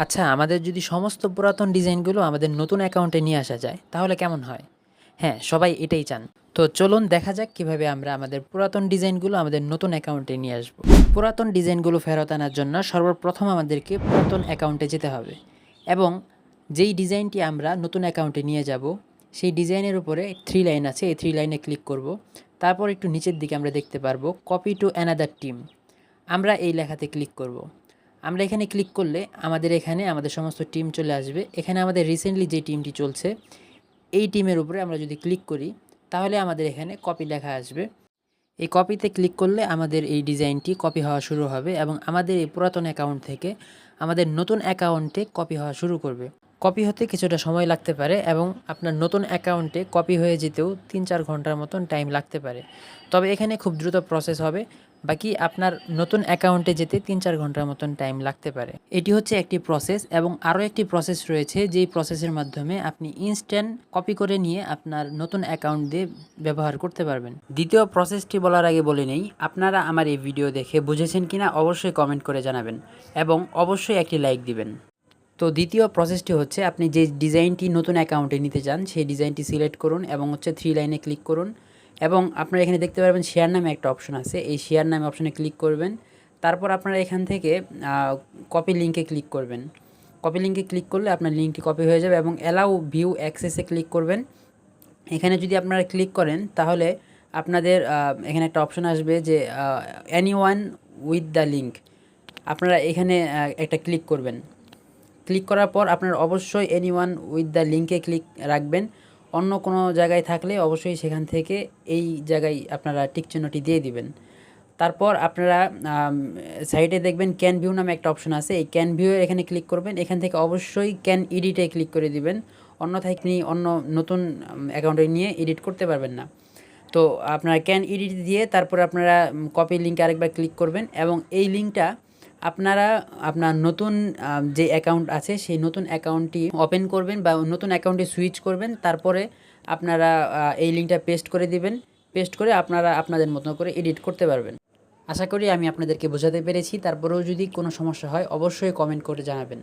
আচ্ছা, আমাদের যদি সমস্ত পুরাতন ডিজাইনগুলো আমাদের নতুন অ্যাকাউন্টে নিয়ে আসা যায়, তাহলে কেমন হয়? হ্যাঁ, সবাই এটাই চান। তো চলুন দেখা যাক কিভাবে আমরা আমাদের পুরাতন ডিজাইনগুলো আমাদের নতুন অ্যাকাউন্টে নিয়ে আসবো। পুরাতন ডিজাইনগুলো ফেরত আনার জন্য সর্বপ্রথম আমাদেরকে পুরাতন অ্যাকাউন্টে যেতে হবে এবং যেই ডিজাইনটি আমরা নতুন অ্যাকাউন্টে নিয়ে যাব, সেই ডিজাইনের উপরে 3 লাইন আছে, এই 3 লাইনে ক্লিক করব। তারপর একটু নিচের দিকে আমরা দেখতে পারবো কপি টু অ্যানাদার টিম। আমরা এই লেখাতে ক্লিক করব। আমরা এখানে ক্লিক করলে আমাদের এখানে আমাদের সমস্ত টিম চলে আসবে। এখানে আমাদের রিসেন্টলি যে টিমটি চলছে, এই টিমের উপরে আমরা যদি ক্লিক করি, তাহলে আমাদের এখানে কপি লেখা আসবে। এই কপিতে ক্লিক করলে আমাদের এই ডিজাইনটি কপি হওয়া শুরু হবে এবং আমাদের এই পুরাতন অ্যাকাউন্ট থেকে আমাদের নতুন অ্যাকাউন্টে কপি হওয়া শুরু করবে। কপি হতে কিছুটা সময় লাগতে পারে এবং আপনার নতুন অ্যাকাউন্টে কপি হয়ে যেতেও ৩-৪ ঘন্টার মতন টাইম লাগতে পারে। তবে এখানে খুব দ্রুত প্রসেস হবে। বাকি আপনার নতুন অ্যাকাউন্টে যেতে ৩-৪ ঘন্টার মতন টাইম লাগতে পারে। এটি হচ্ছে একটি প্রসেস এবং আরও একটি প্রসেস রয়েছে, যেই প্রসেসের মাধ্যমে আপনি ইনস্ট্যান্ট কপি করে নিয়ে আপনার নতুন অ্যাকাউন্ট দিয়ে ব্যবহার করতে পারবেন। দ্বিতীয় প্রসেসটি বলার আগে বলে নেই, আপনারা আমার এই ভিডিও দেখে বুঝেছেন কিনা অবশ্যই কমেন্ট করে জানাবেন এবং অবশ্যই একটি লাইক দিবেন। তো দ্বিতীয় প্রসেসটি হচ্ছে, আপনি যে ডিজাইনটি নতুন অ্যাকাউন্টে নিতে চান সেই ডিজাইনটি সিলেক্ট করুন এবং হচ্ছে 3 লাইনে ক্লিক করুন এবং আপনারা এখানে দেখতে পারবেন শেয়ার নামে একটা অপশন আছে, এই শেয়ার নামে অপশনে ক্লিক করবেন। তারপর আপনারা এখান থেকে কপি লিঙ্কে ক্লিক করবেন। কপি লিঙ্কে ক্লিক করলে আপনার লিঙ্কটি কপি হয়ে যাবে এবং অ্যালাউ ভিউ অ্যাক্সেসে ক্লিক করবেন। এখানে যদি আপনারা ক্লিক করেন তাহলে আপনাদের এখানে একটা অপশন আসবে যে এনিওয়ান উইথ দ্য লিঙ্ক। আপনারা এখানে একটা ক্লিক করবেন। ক্লিক করার পর আপনার অবশ্যই এনিওয়ান উইথ দ্য লিঙ্কে ক্লিক রাখবেন। অন্য কোনো জায়গায় থাকলে অবশ্যই সেখান থেকে এই জায়গায় আপনারা টিক চিহ্নটি দিয়ে দিবেন। তারপর আপনারা সাইডে দেখবেন ক্যান ভিউ নামে একটা অপশন আছে, এই ক্যান ভিউ এখানে ক্লিক করবেন। এখান থেকে অবশ্যই ক্যান এডিটে ক্লিক করে দিবেন, অন্যথায় আপনি অন্য নতুন অ্যাকাউন্টে নিয়ে এডিট করতে পারবেন না। তো আপনারা ক্যান এডিট দিয়ে তারপরে আপনারা কপি লিঙ্কে আরেকবার ক্লিক করবেন এবং এই লিঙ্কটা আপনারা আপনার নতুন যে অ্যাকাউন্ট আছে সেই নতুন অ্যাকাউন্টটি ওপেন করবেন বা নতুন অ্যাকাউন্টে সুইচ করবেন। তারপরে আপনারা এই লিঙ্কটা পেস্ট করে দিবেন। পেস্ট করে আপনারা আপনাদের মতো করে এডিট করতে পারবেন। আশা করি আমি আপনাদেরকে বোঝাতে পেরেছি। তারপরেও যদি কোনো সমস্যা হয় অবশ্যই কমেন্ট করে জানাবেন।